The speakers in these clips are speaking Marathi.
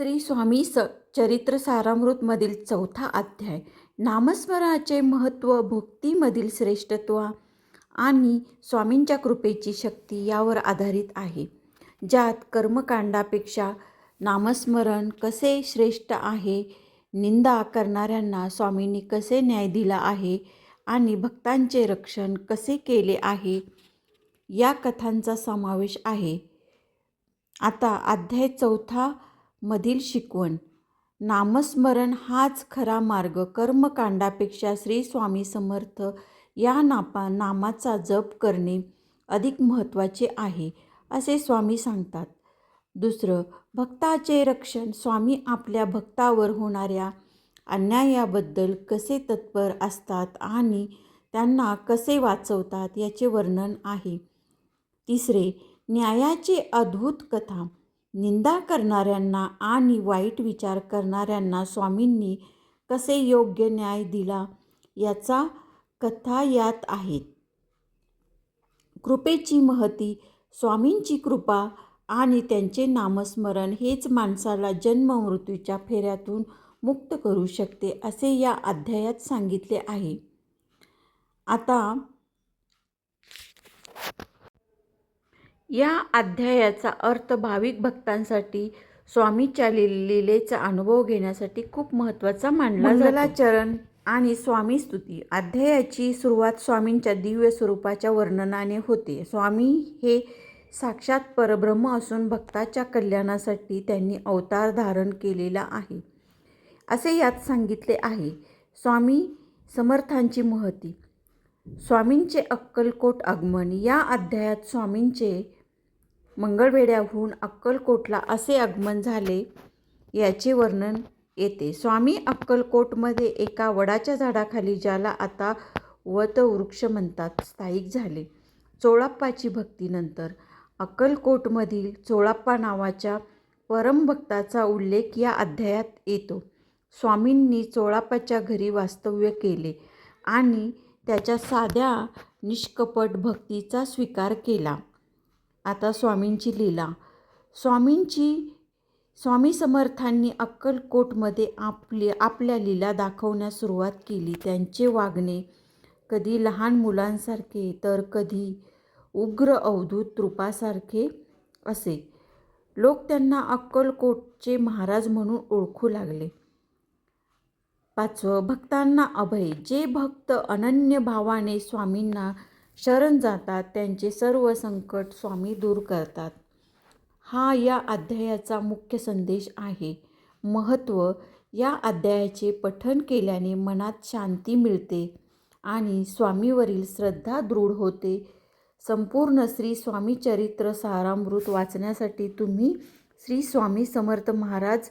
श्री स्वामी चरित्र सारामृतमधील चौथा अध्याय नामस्मरणाचे महत्त्व, भक्तीमधील श्रेष्ठत्व आणि स्वामींच्या कृपेची शक्ती यावर आधारित आहे. ज्यात कर्मकांडापेक्षा नामस्मरण कसे श्रेष्ठ आहे, निंदा करणाऱ्यांना स्वामींनी कसे न्याय दिला आहे आणि भक्तांचे रक्षण कसे केले आहे, या कथांचा समावेश आहे. आता अध्याय चौथा मधील शिकवण. नामस्मरण हाच खरा मार्ग. कर्मकांडापेक्षा श्री स्वामी समर्थ या नामाचा जप करणे अधिक महत्त्वाचे आहे, असे स्वामी सांगतात. दुसरं, भक्ताचे रक्षण. स्वामी आपल्या भक्तावर होणाऱ्या अन्यायाबद्दल कसे तत्पर असतात आणि त्यांना कसे वाचवतात याचे वर्णन आहे. तिसरे, न्यायाची अद्भुत कथा. निंदा करणाऱ्यांना आणि वाईट विचार करणाऱ्यांना स्वामींनी कसे योग्य न्याय दिला याचा कथा यात आहेत. कृपेची महती. स्वामींची कृपा आणि त्यांचे नामस्मरण हेच माणसाला जन्म मृत्यूच्या फेऱ्यातून मुक्त करू शकते, असे या अध्यायात सांगितले आहे. आता या अध्यायाचा अर्थ भाविक भक्तांसाठी स्वामीच्या लीलेचा अनुभव घेण्यासाठी खूप महत्त्वाचा मानला जातो. मंगलाचरण आणि स्वामी स्तुती. अध्यायाची सुरुवात स्वामींच्या दिव्य स्वरूपाच्या वर्णनाने होते. स्वामी हे साक्षात परब्रह्म असून भक्ताच्या कल्याणासाठी त्यांनी अवतार धारण केलेला आहे, असे यात सांगितले आहे. स्वामी समर्थांची महती. स्वामींचे अक्कलकोट आगमन. या अध्यायात स्वामींचे मंगळवेढ्याहून अक्कलकोटला असे आगमन झाले याचे वर्णन येते. स्वामी अक्कलकोटमध्ये एका वडाच्या झाडाखाली, ज्याला आता वटवृक्ष म्हणतात, स्थायिक झाले. चोळाप्पाची भक्ती. नंतर अक्कलकोटमधील चोळाप्पा नावाच्या परमभक्ताचा उल्लेख या अध्यायात येतो. स्वामींनी चोळाप्पाच्या घरी वास्तव्य केले आणि त्याच्या साध्या निष्कपट भक्तीचा स्वीकार केला. आता स्वामींची लीला. स्वामी समर्थांनी अक्कलकोटमध्ये आपल्या लीला दाखवण्यास सुरुवात केली. त्यांचे वागणे कधी लहान मुलांसारखे तर कधी उग्र अवधूत रूपासारखे असे. लोक त्यांना अक्कलकोटचे महाराज म्हणून ओळखू लागले. 5. भक्तांना अभय. जे भक्त अनन्य भावाने स्वामींना शरण जातात त्यांचे सर्व संकट स्वामी दूर करतात. हा या अध्यायाचा मुख्य संदेश आहे. महत्त्व. या अध्यायाचे पठण केल्याने मनात शांती मिळते आणि स्वामीवरील श्रद्धा दृढ होते. संपूर्ण श्री स्वामी चरित्र सारामृत वाचण्यासाठी तुम्ही श्री स्वामी समर्थ महाराज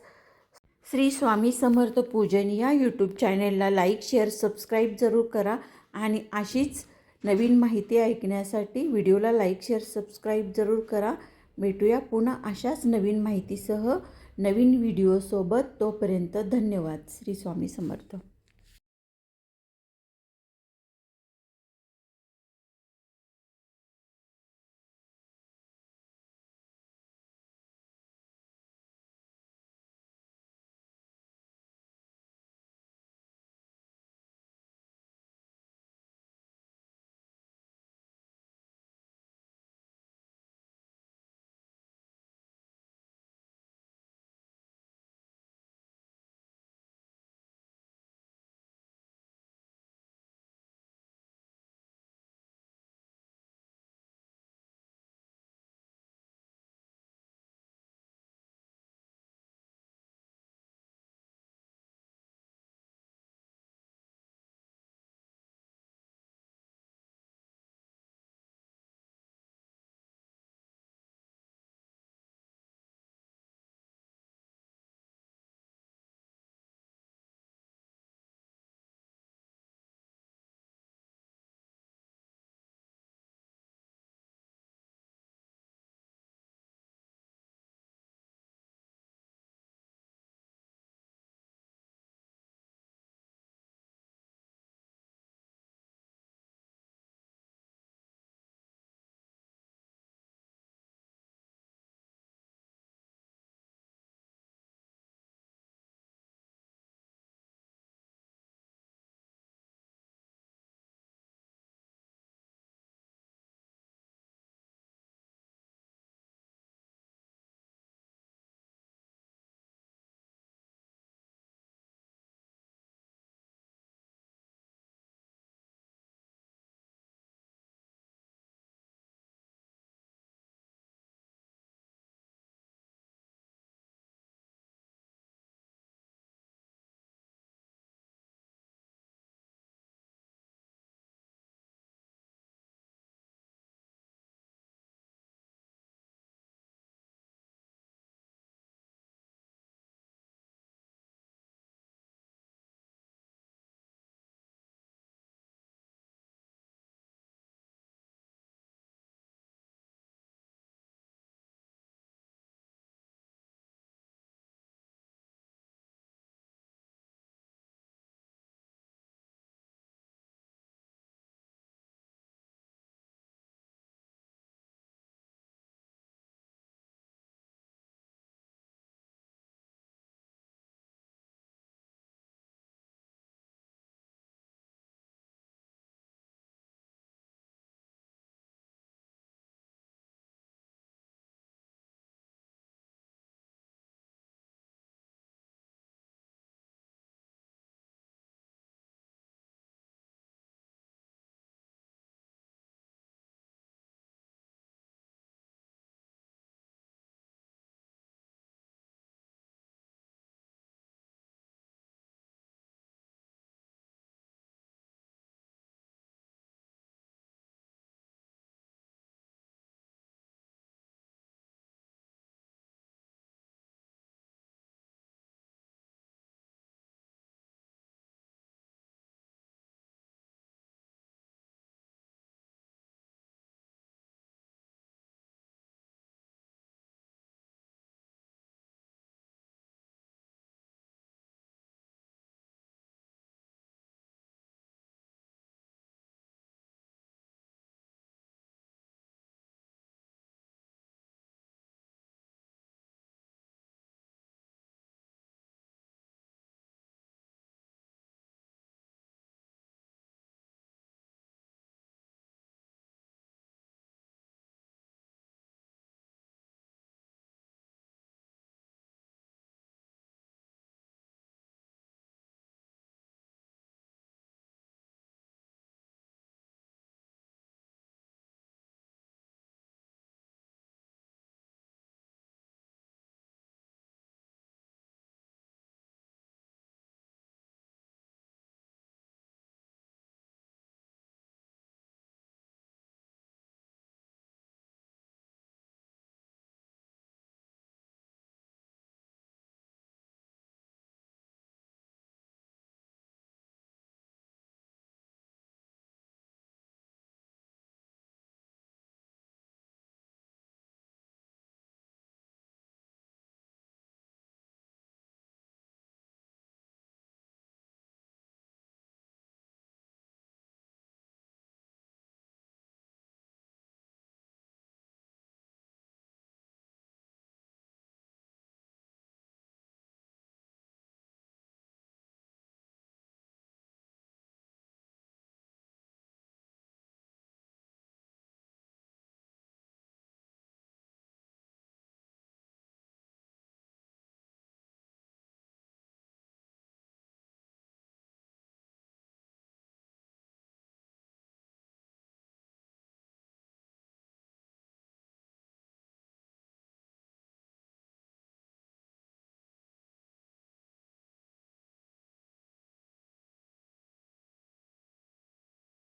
श्री स्वामी समर्थ पूजन या यूट्यूब चॅनेलला लाईक, शेअर, सबस्क्राईब जरूर करा आणि अशीच नवीन माहिती ऐकण्यासाठी व्हिडिओला लाईक, शेअर, सबस्क्राईब जरूर करा. भेटूया पुन्हा अशाच नवीन माहितीसह नवीन व्हिडिओसोबत. तोपर्यंत धन्यवाद. श्री स्वामी समर्थ.